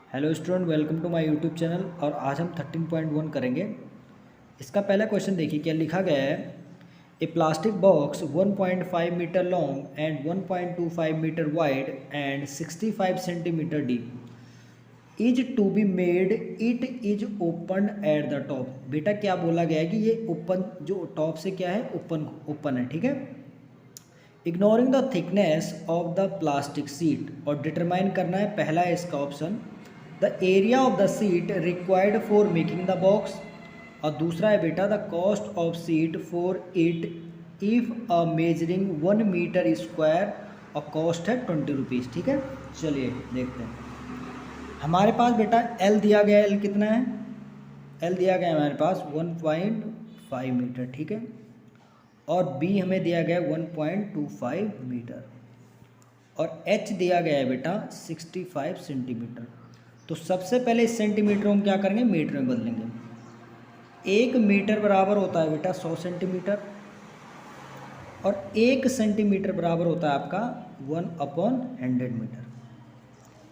Hello student, welcome to my YouTube channel. और आज हम 13.1 करेंगे। इसका पहला क्वेश्चन देखिए क्या लिखा गया है। A plastic box 1.5 metre long and 1.25 metre wide and 65 centimetre deep is to be made, it is open at the top. बेटा क्या बोला गया है कि ये ओपन, जो टॉप से क्या है, ओपन ओपन है, ठीक है। Ignoring the thickness of the plastic sheet, और डिटरमाइन करना है, पहला है इसका option, the area of the sheet required for making the box. और दूसरा है बेटा the cost of sheet for it if a measuring 1 metre square, और कॉस्ट है 20 रुपीज़, ठीक है। चलिए देखते हैं। हमारे पास बेटा एल दिया गया है, एल कितना है, एल दिया गया है हमारे पास 1.5 मीटर, ठीक है। और बी हमें दिया गया है 1.25 मीटर, और एच दिया गया है बेटा 65 सेंटीमीटर। तो सबसे पहले इस सेंटीमीटर को हम क्या करेंगे, मीटर में बदलेंगे। 1 मीटर बराबर होता है बेटा 100 सेंटीमीटर, और 1 सेंटीमीटर बराबर होता है आपका 1/100 मीटर,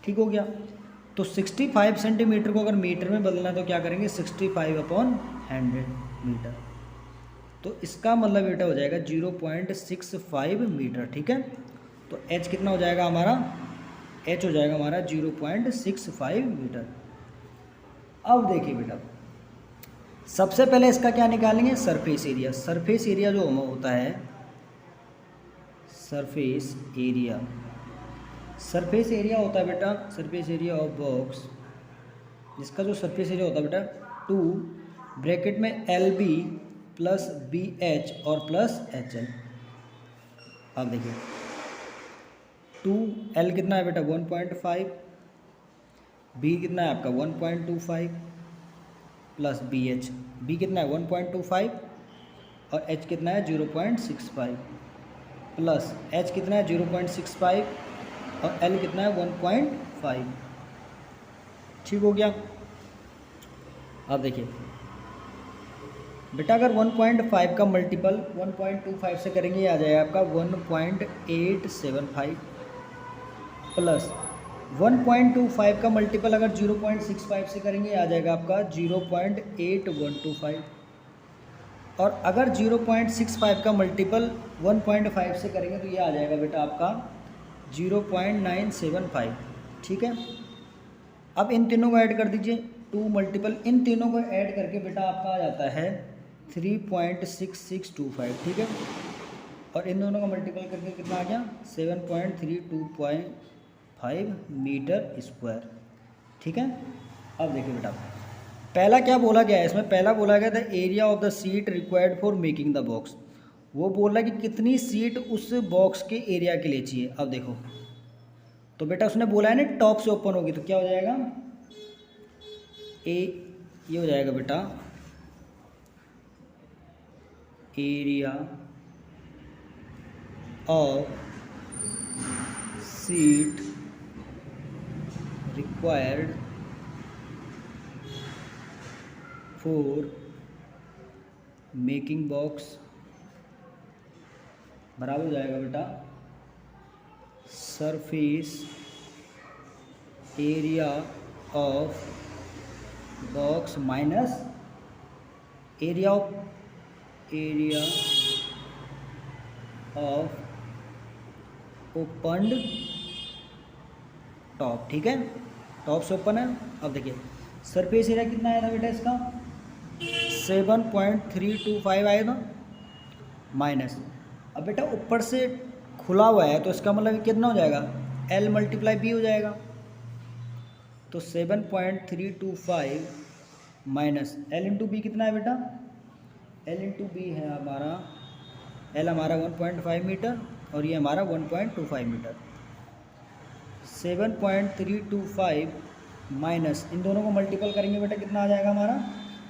ठीक हो गया। तो 65 सेंटीमीटर को अगर मीटर में बदलना है तो क्या करेंगे, 65/100 मीटर। तो इसका मतलब बेटा हो जाएगा 0.65 मीटर, ठीक है। तो एच कितना हो जाएगा हमारा, एच हो जाएगा हमारा 0.65 मीटर। अब देखिए बेटा, सबसे पहले इसका क्या निकालेंगे, सरफेस एरिया। सरफेस एरिया जो होता है, सरफेस एरिया, सरफेस एरिया होता है बेटा, सरफेस एरिया ऑफ बॉक्स, जिसका जो सरफेस एरिया होता है बेटा 2 ब्रैकेट में LB प्लस BH और प्लस HL। अब देखिए 2L कितना है बेटा 1.5, B कितना है आपका 1.25 प्लस BH, B कितना है 1.25 और H कितना है 0.65 प्लस H कितना है 0.65 और L कितना है 1.5, ठीक हो गया। अब देखिए बेटा, अगर 1.5 का मल्टीपल 1.25 से करेंगे, ये आ जाएगा आपका 1.875 प्लस 1.25 का मल्टीपल अगर 0.65 से करेंगे, आ जाएगा आपका 0.8125, और अगर 0.65 का मल्टीपल 1.5 से करेंगे तो ये आ जाएगा बेटा आपका 0.975, ठीक है। अब इन तीनों को ऐड कर दीजिए, 2 मल्टीपल इन तीनों को ऐड करके बेटा आपका आ जाता है 3.6625, ठीक है। और इन दोनों का मल्टीपल करके कितना आ गया 7.32.5 मीटर स्क्वायर, ठीक है। अब देखिए बेटा, पहला क्या बोला गया है इसमें, पहला बोला गया था area of the sheet required for making the box. वो बोल रहा है कि कितनी सीट उस बॉक्स के एरिया के लिए चाहिए। अब देखो तो बेटा उसने बोला है ना टॉप से ओपन होगी, तो क्या हो जाएगा ये हो जाएगा बेटा area of seat required for making box बराबर हो जाएगा बेटा surface area of box minus area of open top, ठीक है। टॉप से ओपन है। अब देखिए सरफेस एरिया कितना आया था बेटा इसका 7.325 आया था माइनस, अब बेटा ऊपर से खुला हुआ है तो इसका मतलब कितना हो जाएगा L मल्टीप्लाई B हो जाएगा। तो 7.325 माइनस L इंटू बी कितना है बेटा, L इंटू बी है हमारा, L हमारा 1.5 मीटर और ये हमारा 1.25 मीटर। 7.325 माइनस इन दोनों को मल्टीपल करेंगे बेटा कितना आ जाएगा हमारा,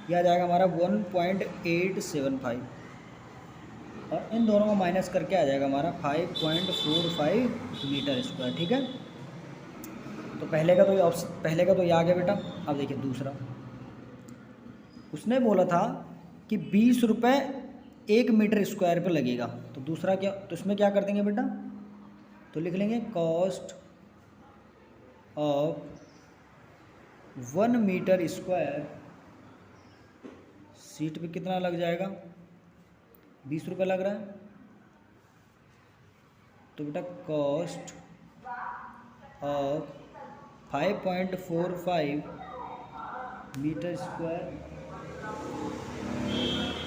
ये आ जाएगा हमारा 1.875, और इन दोनों को माइनस करके आ जाएगा हमारा 5.45 मीटर स्क्वायर, ठीक है। तो पहले का तो ये आ गया बेटा। अब देखिए दूसरा, उसने बोला था कि 20 रुपये 1 मीटर स्क्वायर पे लगेगा, तो दूसरा क्या, तो इसमें क्या कर देंगे बेटा, तो लिख लेंगे cost of 1 metre square sheet पे कितना लग जाएगा? 20 रुपये लग रहा है। तो बेटा कॉस्ट ऑफ 5.45 मीटर स्क्वायर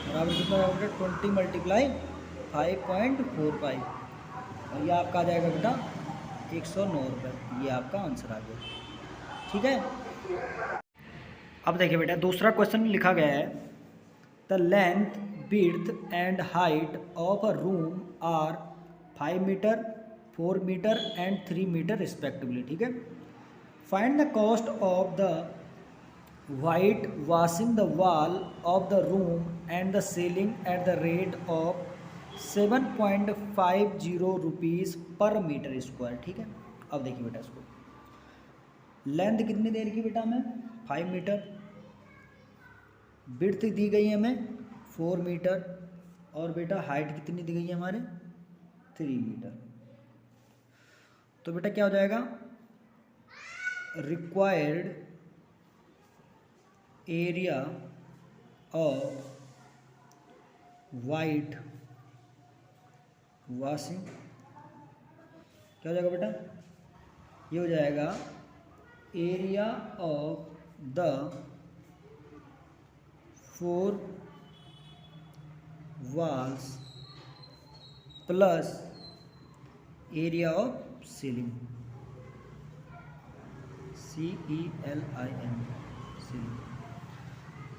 बराबर कितना होगा बेटा? 20 मल्टीप्लाई 5.45, और ये आपका आ जाएगा बेटा 109 रुपये। ये आपका आंसर आ गया। ठीक है। अब देखिए बेटा दूसरा क्वेश्चन लिखा गया है, the length width and height of a room are 5 metre, 4 metre and 3 metre respectively. ठीक है। Find the cost of the white washing the wall of the room and the ceiling at the rate of 7.50 rupees per metre square. ठीक है। अब देखिए बेटा इसको, length कितनी दे रखी बेटा हमें? 5 मीटर, विड्थ दी गई है हमें 4 मीटर, और बेटा हाइट कितनी दी गई है हमारे? 3 मीटर। तो बेटा क्या हो जाएगा? Required area of white washing क्या हो जाएगा बेटा? ये हो जाएगा area of the 4 walls plus area of ceiling, CELIN ceiling.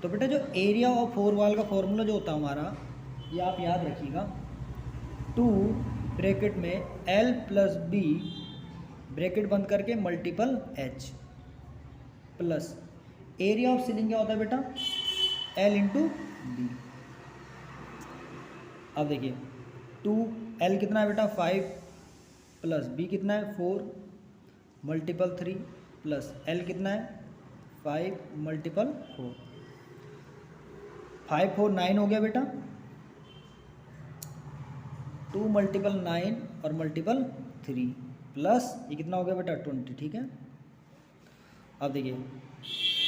तो बेटा जो एरिया ऑफ 4 वॉल का फॉर्मूला जो होता है हमारा, ये आप याद रखिएगा, 2 ब्रैकेट में L प्लस B ब्रैकेट बंद करके multiple H plus area of ceiling क्या होता है बेटा? L into B। अब देखिए 2L कितना है बेटा? 5 प्लस B कितना है? 4 मल्टीपल 3 प्लस L कितना है? 5 मल्टीपल 4, 5 4 9 हो गया बेटा, 2 मल्टीपल 9 और मल्टीपल 3 प्लस ये कितना हो गया बेटा? 20। ठीक है। अब देखिए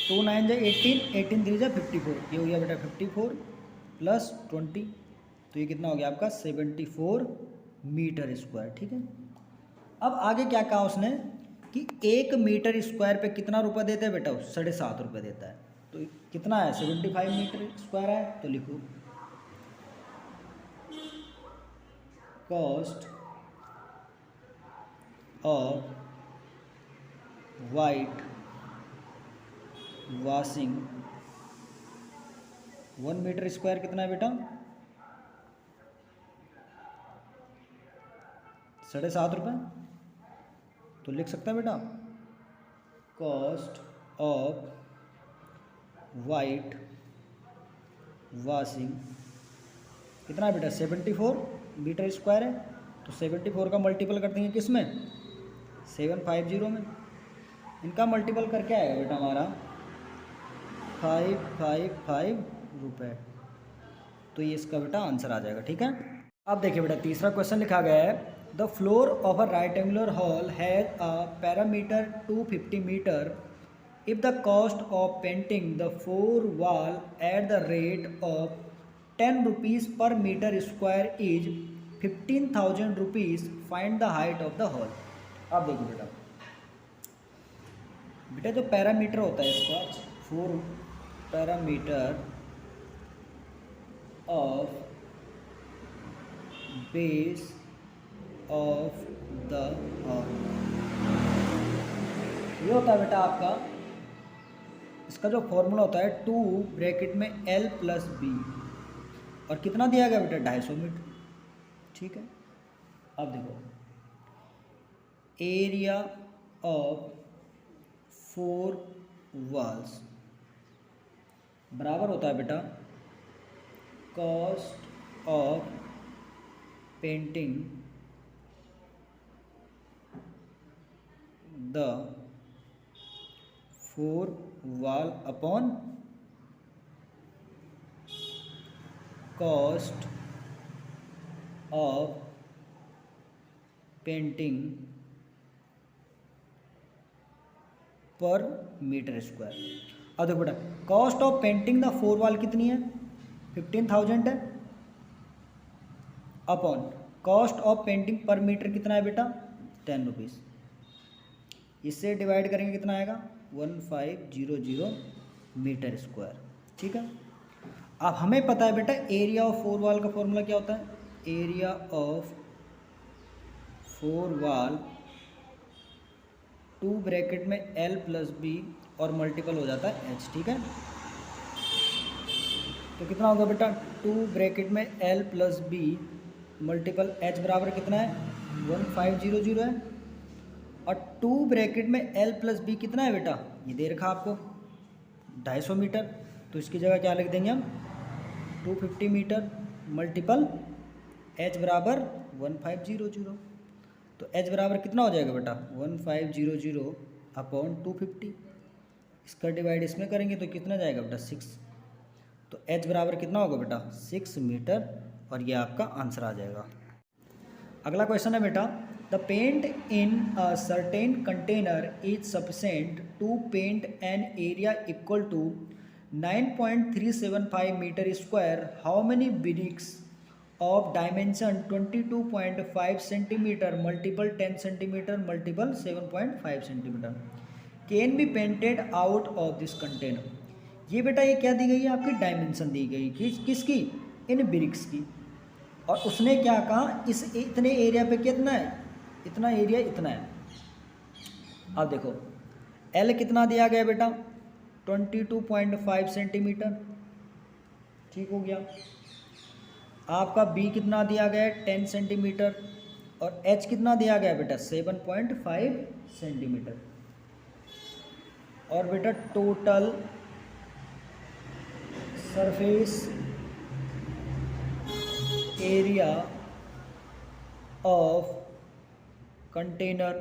2 9 जा 18, 18 3 जा 54, ये हो गया बेटा 54 प्लस 20, तो ये कितना हो गया आपका? 74 मीटर स्क्वायर। ठीक है। अब आगे क्या कहा उसने कि 1 मीटर स्क्वायर पे कितना रुपये देता है बेटा? 7.5 रुपये देता है। तो कितना है? 75 मीटर स्क्वायर है। तो लिखो cost of white washing 1 metre square कितना है बेटा? 7.5 रुपये। तो लिख सकता है बेटा कॉस्ट ऑफ वाइट वॉशिंग कितना है बेटा? 74 मीटर स्क्वायर है। तो 74 का मल्टीपल कर देंगे किस में? 750 में। इनका मल्टीपल करके आएगा बेटा हमारा 555 रुपये। तो ये इसका बेटा आंसर आ जाएगा। ठीक है। अब देखिए बेटा तीसरा क्वेश्चन लिखा गया है, the floor of a rectangular hall has a parameter 250 metre if the cost of painting the 4 wall at the rate of 10 rupees per meter square is 15,000 rupees, find the height of the hall। अब देखो बेटा, बेटा जो parameter होता है इसका 4 parameter of base of the hall, ये होता है बेटा आपका, इसका जो फॉर्मूला होता है 2 ब्रैकेट में L प्लस B, और कितना दिया गया बेटा? 250 मीटर। ठीक है। अब देखो एरिया ऑफ 4 वॉल्स बराबर होता है बेटा cost of painting the 4 wall upon cost of painting पर मीटर स्क्वायर। अब देखो बेटा, cost of painting the 4 wall कितनी है? 15,000 है, अपॉन कॉस्ट ऑफ पेंटिंग पर मीटर कितना है बेटा? 10 रुपीज़। इससे डिवाइड करेंगे कितना आएगा? 1500 मीटर स्क्वायर। ठीक है। अब हमें पता है बेटा एरिया ऑफ 4 वॉल का फॉर्मूला क्या होता है? एरिया ऑफ 4 वॉल 2 ब्रैकेट में L प्लस बी और मल्टीपल हो जाता है H। ठीक है, तो कितना होगा बेटा? 2 ब्रैकेट में L plus be multiple H बराबर कितना है? 1500 है। और 2 ब्रैकेट में L प्लस बी कितना है बेटा? ये दे रखा आपको 250 मीटर, तो इसकी जगह क्या लिख देंगे हम? 250 मीटर मल्टीपल H बराबर 1500। तो H बराबर कितना हो जाएगा बेटा? 1500 अपॉन 250। इसका डिवाइड इसमें करेंगे तो कितना जाएगा बेटा? 6। तो H बराबर कितना होगा बेटा? 6 मीटर, और ये आपका आंसर आ जाएगा। अगला क्वेश्चन है बेटा, the paint in a certain container is sufficient to paint an area equal to 9.375 metre square. How many bricks of dimension 22.5 centimetre multiple 10 centimetre multiple 7.5 centimetre can be painted out of this container? ये बेटा ये क्या दी गई है? आपकी dimension दी गई किसकी? इन BRICS की। और उसने क्या कहा? इस इतने एरिया पे कितना है? इतना एरिया इतना है। अब देखो L कितना दिया गया बेटा? 22.5 सेंटीमीटर। ठीक हो गया। आपका B कितना दिया गया है? 10 सेंटीमीटर। और H कितना दिया गया बेटा? 7.5 सेंटीमीटर। और बेटा total surface area of container,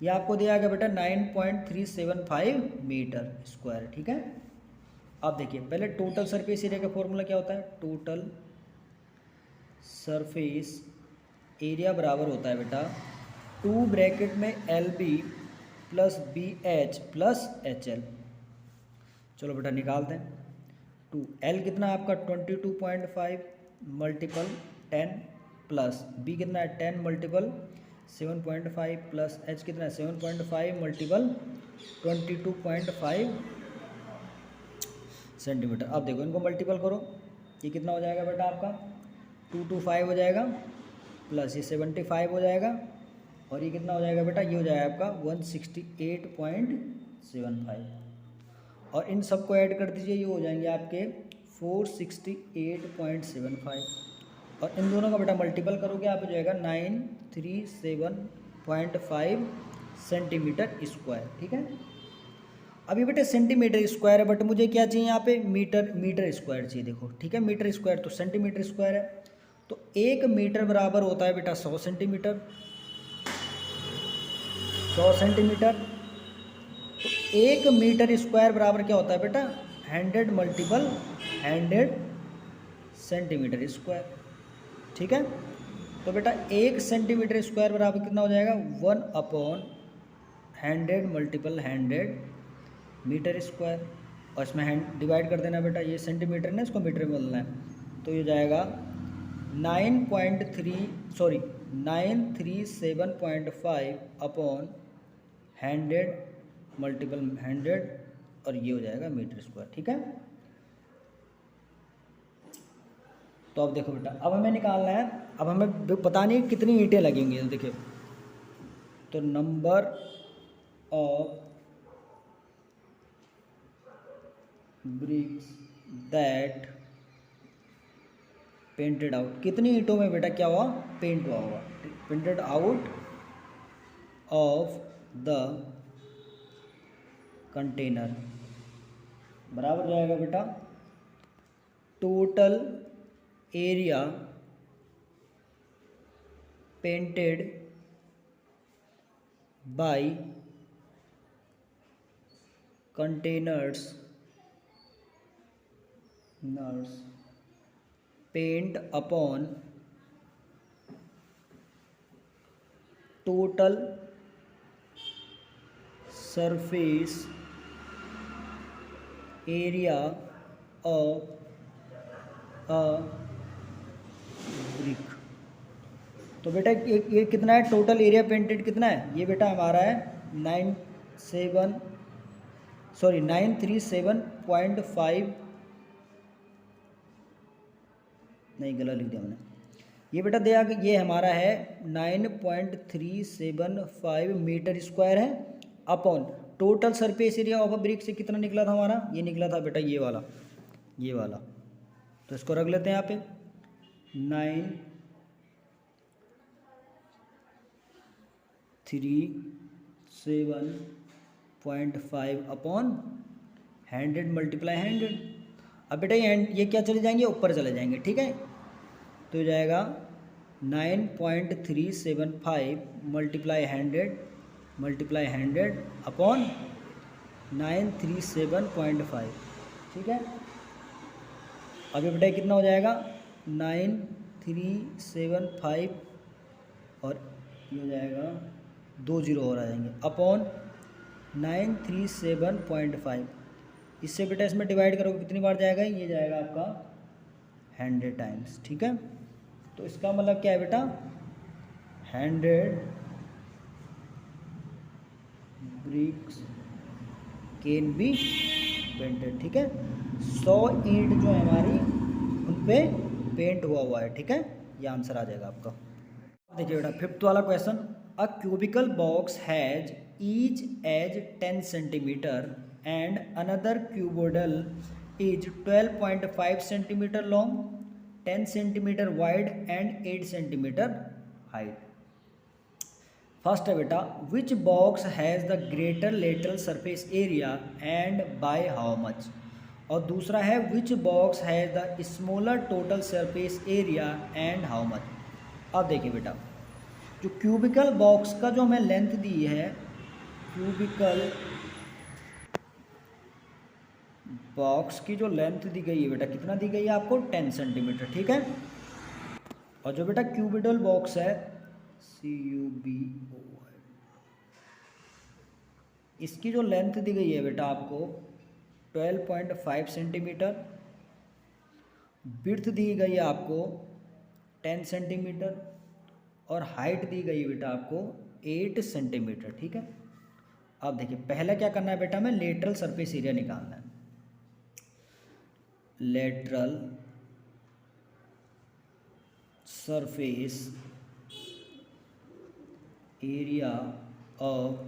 ये आपको दिया गया बेटा 9.375 मीटर स्क्वायर। ठीक है। अब देखिए पहले टोटल सरफेस एरिया का फॉर्मूला क्या होता है? टोटल सरफेस एरिया बराबर होता है बेटा 2 ब्रैकेट में LB plus BH plus HL। चलो बेटा निकालते हैं। 2L कितना है आपका? 22.5 मल्टीपल 10 प्लस B कितना है? 10 मल्टीपल 7.5 प्लस H कितना है? 7.5 मल्टीपल 22.5 सेंटीमीटर। अब देखो इनको मल्टीपल करो, ये कितना हो जाएगा बेटा आपका? 225 हो जाएगा, प्लस ये 75 हो जाएगा, और ये कितना हो जाएगा बेटा? ये हो जाएगा आपका 168.75। और इन सबको ऐड कर दीजिए, ये हो जाएंगे आपके 468.75। और इन दोनों का बेटा मल्टीपल करोगे आप हो जाएगा 937.5 सेंटीमीटर स्क्वायर। ठीक है। अभी बेटा सेंटीमीटर स्क्वायर है, बट मुझे क्या चाहिए यहाँ पे? मीटर स्क्वायर चाहिए। देखो ठीक है, मीटर स्क्वायर तो सेंटीमीटर स्क्वायर है, तो 1 मीटर बराबर होता है बेटा 100 सेंटीमीटर। 100 सेंटीमीटर, तो 1 मीटर स्क्वायर बराबर क्या होता है बेटा? 100 मल्टीपल 100 सेंटीमीटर स्क्वायर। ठीक है। तो बेटा 1 सेंटीमीटर स्क्वायर बराबर कितना हो जाएगा? 1/100 मल्टीपल 100 मीटर स्क्वायर। और इसमें डिवाइड कर देना बेटा, ये सेंटीमीटर ने इसको मीटर में बदलना है, तो ये जाएगा 937.5 अपॉन 100 मल्टीपल 100, और ये हो जाएगा मीटर स्क्वायर। ठीक है। तो अब देखो बेटा, अब हमें निकालना है, अब हमें पता नहीं कितनी ईंटें लगेंगी। तो देखिए, तो number of bricks that painted out, कितनी ईंटों में बेटा क्या हुआ? पेंट हुआ होगा। Painted out of the container बराबर जाएगा बेटा total area painted by containers paint upon total surface area of a brick. तो बेटा ये कितना है, टोटल एरिया पेंटेड कितना है, ये बेटा हमारा है 937.5, नहीं गलत लिख दिया मैंने, ये बेटा दिया कि ये हमारा है 9.375 मीटर स्क्वायर है upon total surface area of a brick से कितना निकला था हमारा, ये निकला था बेटा ये वाला, ये वाला। तो इसको रख लेते हैं यहाँ पे 937.5 अपॉन 100 मल्टीप्लाई 100। अब बेटा ये क्या चले जाएंगे, ऊपर चले जाएंगे, ठीक है। तो हो जाएगा 9.375 मल्टीप्लाई 100 अपॉन 937.5, ठीक है। अभी बेटा कितना हो जाएगा 9375 और ये हो जाएगा 2 जीरो और आ जाएंगे अपॉन 937.5। इससे बेटा इसमें डिवाइड करोगे कितनी बार जाएगा, ये जाएगा आपका 100 टाइम्स, ठीक है। तो इसका मतलब क्या है बेटा 100 ब्रिक्स कैन बी पेंटेड, ठीक है। 100 ईंट जो है हमारी उन पे पेंट हुआ है, ठीक है। ये आंसर आ जाएगा आपका। देखिए बेटा फिफ्थ वाला question, a cubical box has each edge 10 centimetre and another cuboidal is 12.5 centimetre long, 10 centimetre wide and 8 centimetre height. First है बेटा which box has the greater lateral surface area and by how much, और दूसरा है which box has the smaller total surface area and how much. अब देखिए बेटा जो cubical box का जो हमें लेंथ दी है, क्यूबिकल बॉक्स की जो लेंथ दी गई है बेटा कितना दी गई है आपको 10 सेंटीमीटर, ठीक है। और जो बेटा क्यूबिडल बॉक्स है CUBO, इसकी जो लेंथ दी गई है बेटा आपको 12.5 सेंटीमीटर, विड्थ दी गई है आपको 10 सेंटीमीटर और हाइट दी गई है बेटा आपको 8 सेंटीमीटर, ठीक है। अब देखिए पहले क्या करना है बेटा, हमें लेटरल सरफेस एरिया निकालना है। Lateral surface area of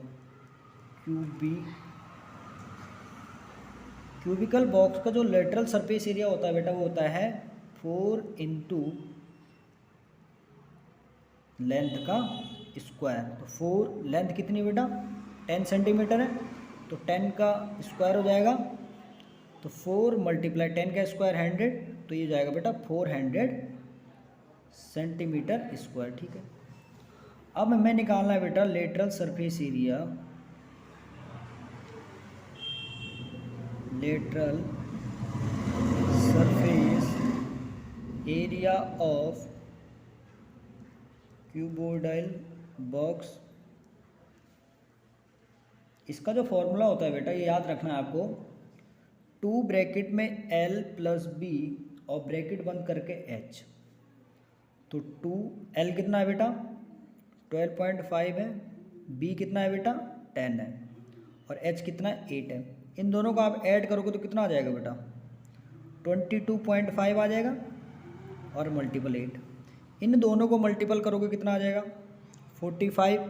cubical box का जो लेटरल सरफेस एरिया होता है बेटा वो होता है 4 इंटू लेंथ का स्क्वायर। तो 4 लेंथ कितनी बेटा 10 सेंटीमीटर है, तो 10 का स्क्वायर हो जाएगा, तो 4 मल्टीप्लाई 10 का स्क्वायर 100, तो ये जाएगा बेटा 400 सेंटीमीटर स्क्वायर, ठीक है। अब हमें निकालना है बेटा lateral surface area, lateral surface area of cuboidal box. इसका जो फॉर्मूला होता है बेटा ये याद रखना है आपको, 2 ब्रैकेट में L प्लस B और ब्रैकेट बंद करके H। तो 2L कितना है बेटा 12.5 है, B कितना है बेटा 10 है और H कितना है 8 है। इन दोनों को आप ऐड करोगे तो कितना आ जाएगा बेटा 22.5 आ जाएगा और मल्टीपल 8। इन दोनों को मल्टीपल करोगे कितना आ जाएगा 45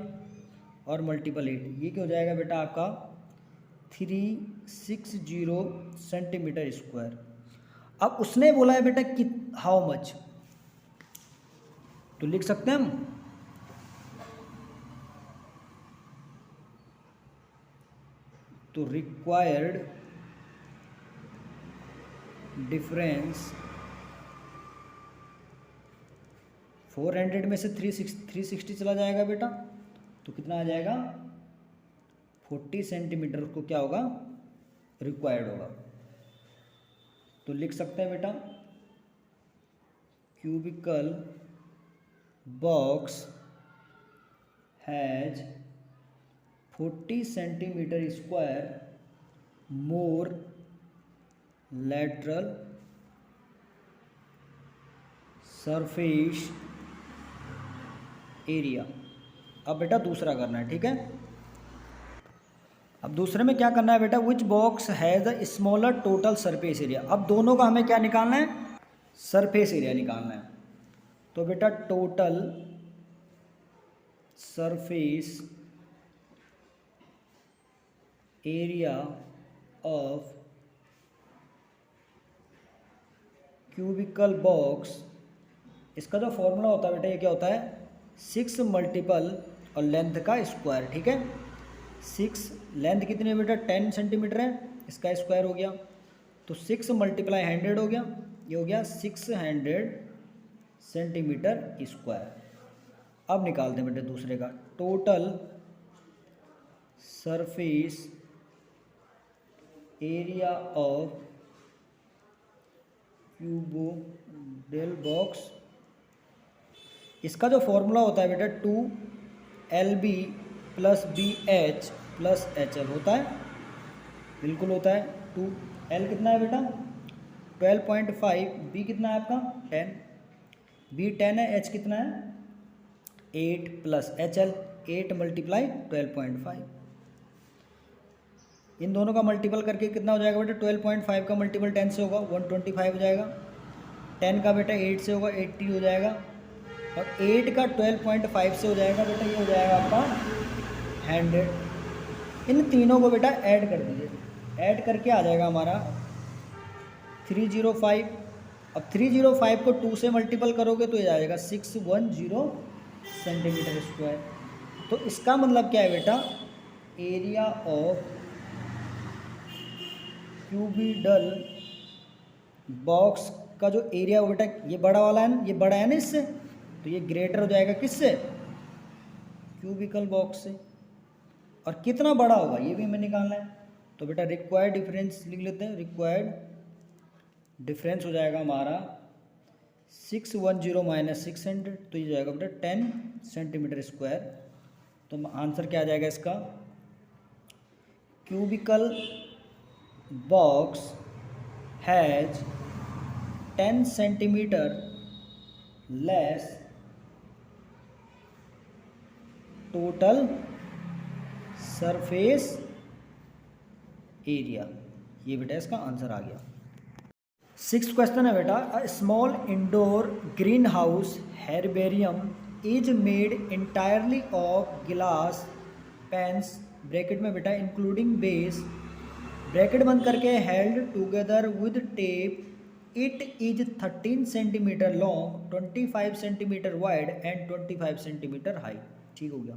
और मल्टीपल 8, ये क्या हो जाएगा बेटा आपका 360 सेंटीमीटर स्क्वायर। अब उसने बोला है बेटा कि हाउ मच, तो लिख सकते हैं हम तो रिक्वायर्ड डिफरेंस 400 में से 360 चला जाएगा बेटा, तो कितना आ जाएगा 40 सेंटीमीटर को क्या होगा रिक्वायर्ड होगा। तो लिख सकते हैं बेटा cubicle box has 40 centimetre square more lateral surface area. अब बेटा दूसरा करना है, ठीक है। अब दूसरे में क्या करना है बेटा, which box has the smaller total surface area. अब दोनों का हमें क्या निकालना है, सरफेस एरिया निकालना है। तो बेटा total surface area of cubical box, इसका जो फॉर्मूला होता है बेटा ये क्या होता है, 6 मल्टीपल और लेंथ का स्क्वायर, ठीक है। 6 लेंथ कितनी है बेटा 10 सेंटीमीटर है, इसका स्क्वायर हो गया, तो 6 मल्टीप्लाई 100 हो गया, ये हो गया 600 सेंटीमीटर स्क्वायर। अब निकालते हैं बेटा दूसरे का, total surface area of cuboidal box, इसका जो फॉर्मूला होता है बेटा 2LB plus BH plus HL होता है, बिल्कुल होता है। 2L कितना है बेटा 12.5, B कितना है आपका 10, B 10 है, H कितना है 8 प्लस HL 8 मल्टीप्लाई 12.5, इन दोनों का मल्टीपल करके कितना हो जाएगा बेटा 12.5 का मल्टीपल 10 से होगा 125 हो जाएगा, 10 का बेटा 8 से होगा 80 हो जाएगा, और 8 का 12.5 से हो जाएगा बेटा ये हो जाएगा आपका 100। इन तीनों को बेटा ऐड कर दीजिए, ऐड करके आ जाएगा हमारा 305। अब 305 को 2 से मल्टीपल करोगे तो ये आ जाएगा 610 सेंटीमीटर स्क्वायर। तो इसका मतलब क्या है बेटा, एरिया ऑफ क्यूबिडल बॉक्स का जो एरिया हो बेटा, ये बड़ा वाला है ना, ये बड़ा है ना इससे, तो ये ग्रेटर हो जाएगा किससे, क्यूबिकल बॉक्स से। और कितना बड़ा होगा ये भी हमें निकालना है, तो बेटा रिक्वायर्ड डिफरेंस लिख लेते हैं, रिक्वायर्ड डिफरेंस हो जाएगा हमारा 610 माइनस 600, तो ये जाएगा बेटा 10 सेंटीमीटर स्क्वायर। तो आंसर क्या आ जाएगा इसका, cubicle box has 10 centimetre less total surface area, ये बेटा इसका आंसर आ गया। 6th क्वेश्चन है बेटा, a small indoor green house herbarium is made entirely of glass panes, bracket में बेटा इंक्लूडिंग बेस, ब्रैकेट बंद करके held together with tape, it is 13 centimetre long, 25 centimetre wide and 25 centimetre high. ठीक हो गया।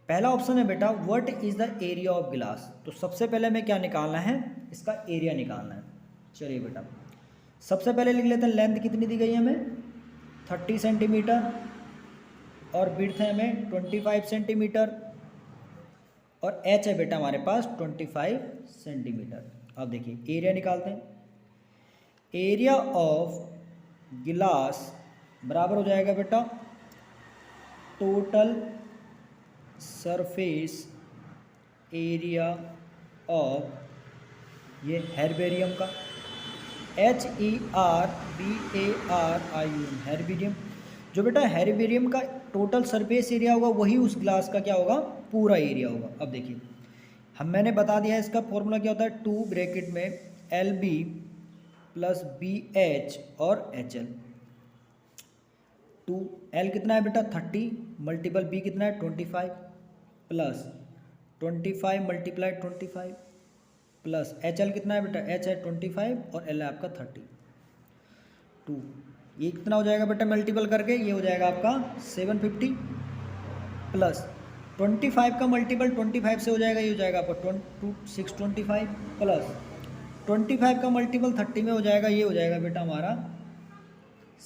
पहला ऑप्शन है बेटा what is the area of glass, तो सबसे पहले हमें क्या निकालना है, इसका एरिया निकालना है। चलिए बेटा सबसे पहले लिख लेते हैं, लेंथ कितनी दी गई है हमें 30 सेंटीमीटर, और विड्थ है हमें 25 सेंटीमीटर, और एच है बेटा हमारे पास 25 सेंटीमीटर। अब देखिए एरिया निकालते हैं, एरिया ऑफ गिलास बराबर हो जाएगा बेटा टोटल सरफेस एरिया ऑफ ये हेर्बेरियम का, HERBARIUM हेर्बेरियम, जो बेटा हेर्बेरियम का टोटल सरफेस एरिया होगा वही उस ग्लास का क्या होगा पूरा एरिया होगा। अब देखिए मैंने बता दिया है इसका फॉर्मूला क्या होता है, 2 ब्रैकेट में LB प्लस BH और HL। 2L कितना है बेटा 30 मल्टीपल B कितना है 25 प्लस 25 मल्टीप्लाई 25 प्लस HL कितना है बेटा H है 25 और L है आपका 30। 2 ये कितना हो जाएगा बेटा मल्टीपल करके, ये हो जाएगा आपका 750 प्लस 25 का मल्टीपल 25 से हो जाएगा, ये हो जाएगा आपका 625 प्लस 25 का मल्टीपल 30 में हो जाएगा, ये हो जाएगा बेटा हमारा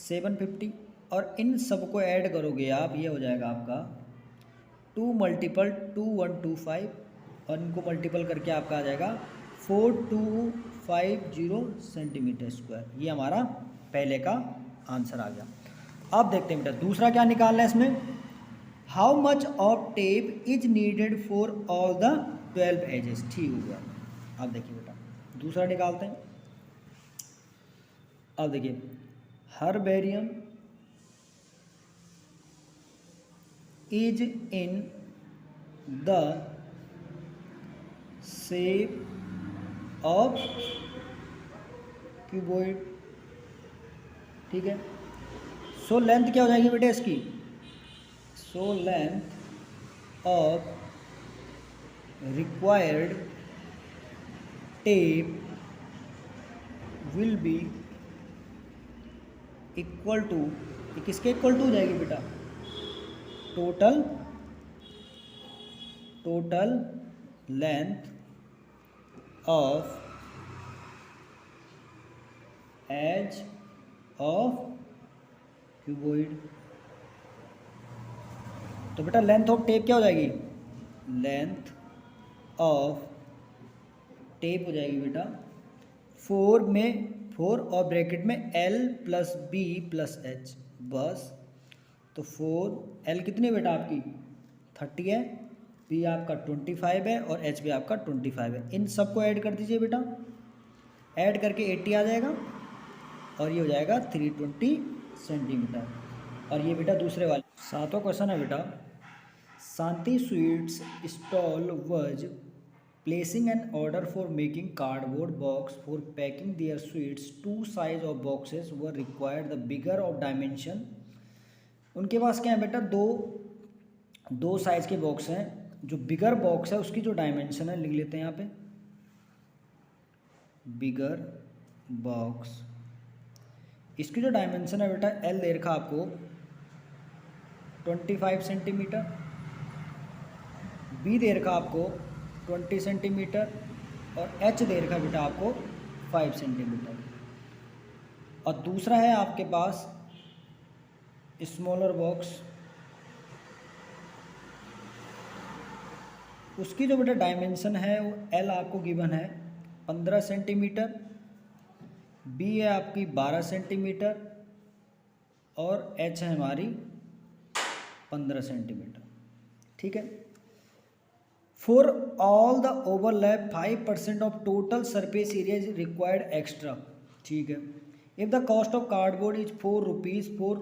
750, और इन सबको ऐड करोगे आप, ये हो जाएगा आपका 2 मल्टीपल 2125, और इनको मल्टीपल करके आपका आ जाएगा 4250 सेंटीमीटर स्क्वायर। ये हमारा पहले का आंसर आ गया। अब देखते हैं बेटा दूसरा क्या निकालना है इसमें, how much of tape is needed for all the 12 edges. ठीक हो गया। अब देखिए बेटा दूसरा निकालते हैं। अब देखिए herbarium is in the shape of cuboid. ठीक है। सो लेंथ क्या हो जाएगी बेटा इसकी, so length of required tape will be equal to, किसके इक्वल टू हो जाएगी बेटा, total length of edge of cuboid. तो बेटा लेंथ ऑफ टेप क्या हो जाएगी, लेंथ ऑफ टेप हो जाएगी बेटा 4 और ब्रैकेट में L plus B plus H, बस। तो 4 L कितनी है बेटा आपकी 30 है, B आपका 25 है और H भी आपका 25 है। इन सबको ऐड कर दीजिए बेटा, ऐड करके 80 आ जाएगा और ये हो जाएगा 320 सेंटीमीटर। और ये बेटा दूसरे वाले 7वां क्वेश्चन है बेटा, Shanti sweets stall was placing an order for making cardboard box for packing their sweets, 2 size of boxes were required the bigger of dimension. उनके पास क्या है बेटा, दो साइज के बॉक्स हैं। जो बिगर बॉक्स है उसकी जो डायमेंशन है लिख लेते हैं यहाँ पे, बिगर बॉक्स इसकी जो डायमेंशन है बेटा L दे रखा आपको 25 सेंटीमीटर, B दे रखा आपको 20 सेंटीमीटर और H दे रखा बेटा आपको 5 सेंटीमीटर। और दूसरा है आपके पास स्मॉलर बॉक्स, उसकी जो बेटा डायमेंशन है वो L आपको गिवन है 15 सेंटीमीटर, B है आपकी 12 सेंटीमीटर और H है हमारी 15 सेंटीमीटर। ठीक है। For all the overlap 5% of total surface area is required extra. ठीक है। If the cost of cardboard is 4 rupees for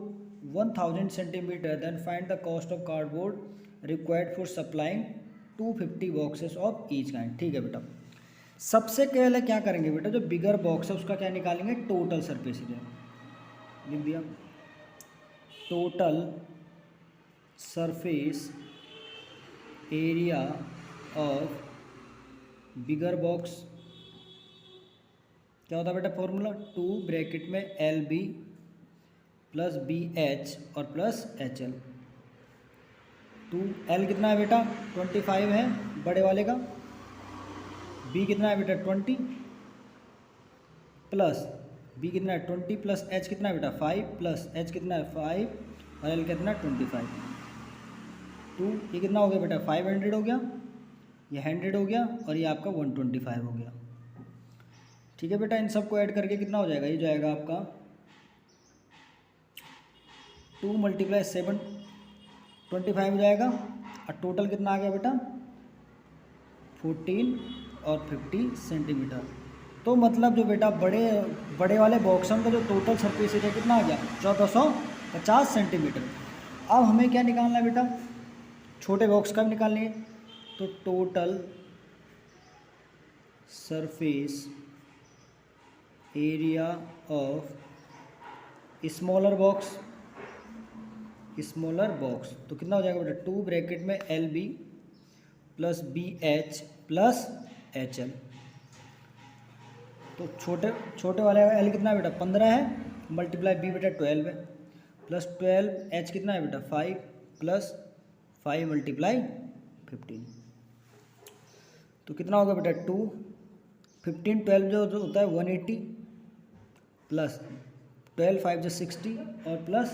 1000 centimetre then find the cost of cardboard required for supplying 250 boxes of each kind. ठीक है बेटा, सबसे पहले क्या करेंगे बेटा, जो बिगर बॉक्स है उसका क्या निकालेंगे, टोटल सरफेस एरिया लिख दिया, total surface area of bigger box क्या होता है बेटा फॉर्मूला, 2 ब्रैकेट में LB प्लस BH और प्लस HL। 2L कितना है बेटा 25 है बड़े वाले का, B कितना है बेटा 20 प्लस B कितना है 20 प्लस H कितना है बेटा 5 प्लस H कितना है 5 और L कितना है 25। 2 ये कितना हो गया बेटा 500 हो गया, ये 100 हो गया और ये आपका 125 हो गया। ठीक है बेटा, इन सबको ऐड करके कितना हो जाएगा, ये जाएगा आपका 2 × 7 25 हो जाएगा और टोटल कितना आ गया बेटा 14 और 50 सेंटीमीटर। तो मतलब जो बेटा बड़े वाले बॉक्सन का जो टोटल सरफेस एरिया कितना आ गया 1450 सेंटीमीटर। अब हमें क्या निकालना है बेटा, छोटे बॉक्स का भी निकालनी है। तो total surface area of smaller box तो कितना हो जाएगा बेटा 2 ब्रैकेट में LB plus BH plus HL। तो छोटे वाले का L कितना है बेटा 15 है मल्टीप्लाई B बेटा 12 है प्लस 12 H कितना है बेटा 5 प्लस 5 × 15 तो कितना होगा बेटा 2 15 12 जो होता है 180 प्लस 12 5 जो 60 और प्लस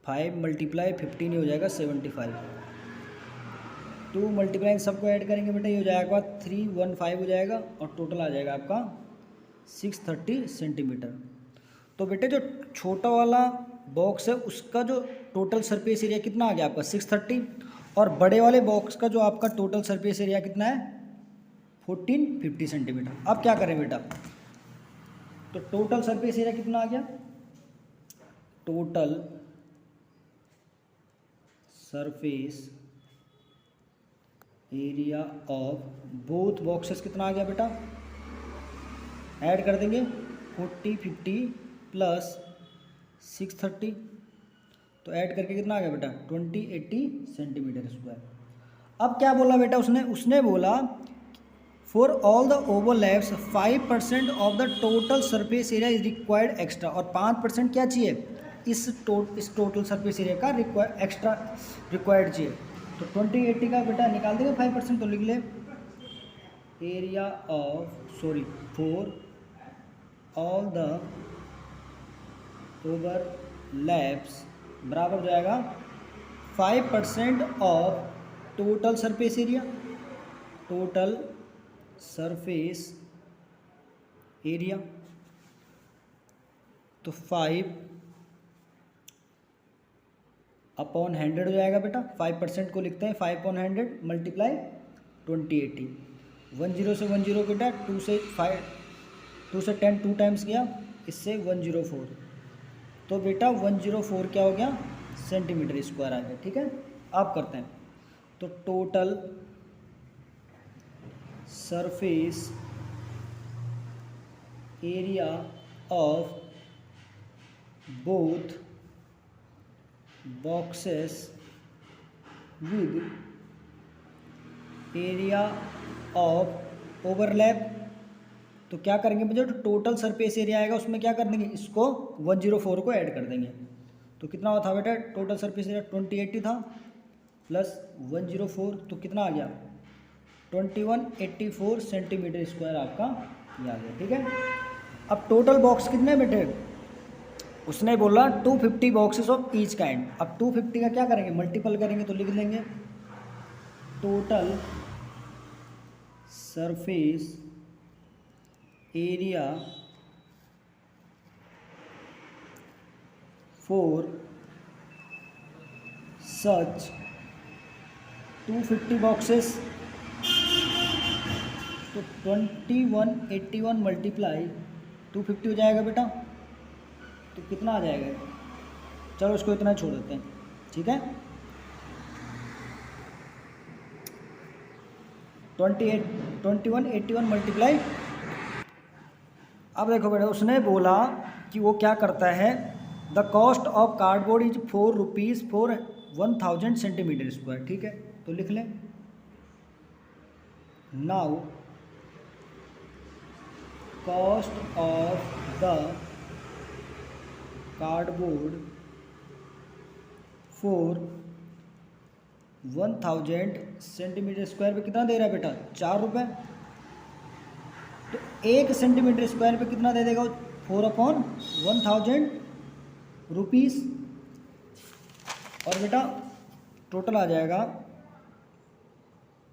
5 × 15 ही हो जाएगा 75। 2 मल्टीप्लाई सबको ऐड करेंगे बेटा ये हो जाएगा 315 हो जाएगा और टोटल आ जाएगा आपका 630 सेंटीमीटर। तो बेटे जो छोटा वाला बॉक्स है उसका जो टोटल सरफेस एरिया कितना आ गया आपका 630, और बड़े वाले बॉक्स का जो आपका टोटल सरफेस एरिया कितना है 1450 सेंटीमीटर। अब क्या करें बेटा, तो टोटल सरफेस एरिया कितना आ गया, total surface area of both boxes कितना आ गया बेटा, ऐड कर देंगे 4050 प्लस 630, तो ऐड करके कितना आ गया बेटा 2080 सेंटीमीटर स्क्वायर। अब क्या बोला बेटा उसने बोला for all the overlaps 5% of the total surface area is required extra, और 5% क्या चाहिए इस टोटल सरफेस एरिया का एक्स्ट्रा रिक्वायर्ड चाहिए। तो 2080 का बेटा निकाल देंगे 5%, तो लिख ले area of for all the overlaps बराबर हो जाएगा 5% of total surface area, total surface area, तो 5/100 हो जाएगा बेटा। 5% को लिखते हैं 5/100 मल्टीप्लाई 2080, 10 से 10 बेटा 2 से 10 2 टाइम्स गया, इससे 104, तो बेटा 104 क्या हो गया सेंटीमीटर स्क्वायर आ गया। ठीक है, आप करते हैं तो total surface area of both boxes with area of overlap, तो क्या करेंगे मुझे, तो टोटल सरफेस एरिया आएगा उसमें क्या कर देंगे, इसको 104 को ऐड कर देंगे, तो कितना हुआ था बेटा टोटल सरफेस एरिया 2080 था प्लस 104, तो कितना आ गया 2184 सेंटीमीटर स्क्वायर आपका ये आ गया। ठीक है, अब टोटल बॉक्स कितने बेटे, उसने बोला 250 बॉक्सेस ऑफ ईच काइंड। अब 250 का क्या करेंगे मल्टीपल करेंगे, तो लिख देंगे total surface area for such 250 boxes, तो 2181 मल्टीप्लाई 250 हो जाएगा बेटा, तो कितना आ जाएगा, चलो उसको इतना छोड़ देते हैं। ठीक है, 2181 मल्टीप्लाई, अब देखो बेटा उसने बोला कि वो क्या करता है, the cost of cardboard is 4 rupees for 1000 centimetre square. ठीक है, तो लिख लें now cost of the cardboard for 1000 centimetre square पे कितना दे रहा है बेटा 4 रुपये, तो 1 सेंटीमीटर स्क्वायर पे कितना दे देगा 4/1000 रुपीज़, और बेटा टोटल आ जाएगा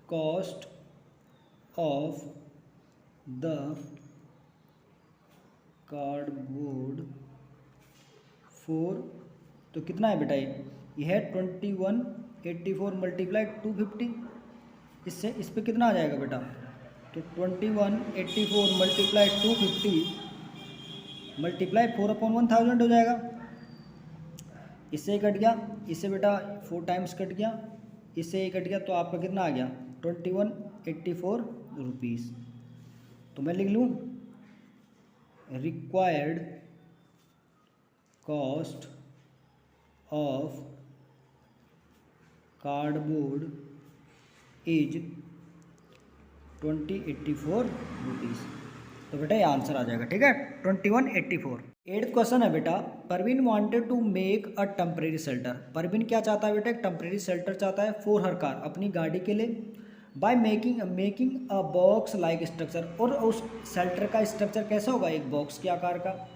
cost of the cardboard for, तो कितना है बेटा ये है 2184 मल्टीप्लाई 250, इससे इस पर कितना आ जाएगा बेटा, तो 2184 मल्टीप्लाई 250 मल्टीप्लाई 4/1000 हो जाएगा, इससे ही कट गया, इससे बेटा 4 टाइम्स कट गया, इससे ही कट गया, तो आपका कितना आ गया 2184 रुपीज़। तो मैं लिख लूँ required cost of cardboard is 2084 rupees, तो बेटा ये आंसर आ जाएगा। ठीक है, 2184। 8th क्वेश्चन है बेटा, Parveen wanted to make a temporary shelter. Parveen क्या चाहता है बेटा, एक टेम्परेरी शेल्टर चाहता है फॉर हर कार, अपनी गाड़ी के लिए, by making a box like structure, और उस शेल्टर का स्ट्रक्चर कैसा होगा, एक बॉक्स के आकार का,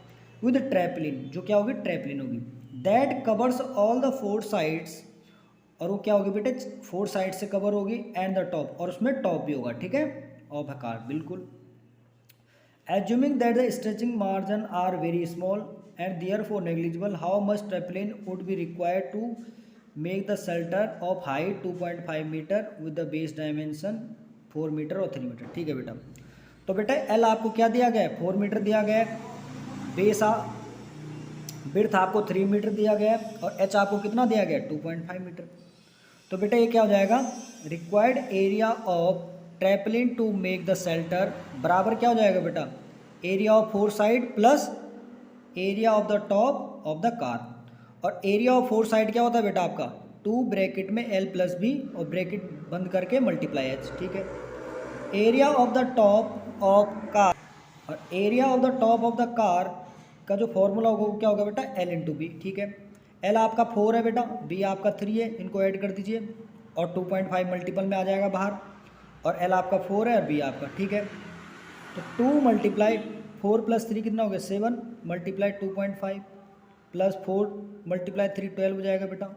विद ट्रैपलिन, जो क्या होगी ट्रैपलिन होगी, that covers all the 4 sides, और वो क्या होगी बेटे 4 साइड से कवर होगी, एंड द टॉप, और उसमें टॉप भी होगा। ठीक है, ऑफ आकार बिल्कुल, assuming that the stretching margin are very small and therefore negligible, how much tarpaulin would be required to make the shelter of height 2.5 metre with the base dimension 4 metre और 3 metre. ठीक है बेटा, तो बेटा L आपको क्या दिया गया है, 4 मीटर दिया गया है, बेस बिर्थ आपको 3 मीटर दिया गया है, और एच आपको कितना दिया गया है, 2.5 मीटर। तो बेटा ये क्या हो जाएगा, required area of tarpaulin to make the shelter बराबर क्या हो जाएगा बेटा, area of 4 side plus area of the top of the car. और एरिया ऑफ 4 साइड क्या होता है बेटा आपका, 2 ब्रैकेट में एल प्लस बी और ब्रैकेट बंद करके मल्टीप्लाई एच। ठीक है, area of the top of car, और area of the top of the car का जो फॉर्मूला होगा वो क्या होगा बेटा, एल इंटू बी। ठीक है, एल आपका 4 है बेटा, बी आपका 3 है, इनको ऐड कर दीजिए और 2.5 मल्टीपल में आ जाएगा बाहर, और एल आपका 4 है और बी आपका। ठीक है, तो 2 मल्टीप्लाई 4 प्लस 3 कितना हो गया, 7 मल्टीप्लाई 2.5 प्लस 4 मल्टीप्लाई 3 12 हो जाएगा बेटा।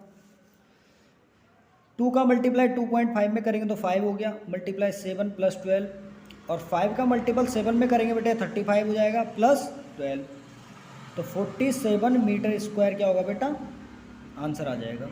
2 का मल्टीप्लाई 2.5 में करेंगे तो 5 हो गया, मल्टीप्लाई 7 प्लस 12, और 5 का मल्टीपल 7 में करेंगे बेटा 35 हो जाएगा प्लस 12, तो 47 मीटर स्क्वायर क्या होगा बेटा, आंसर आ जाएगा।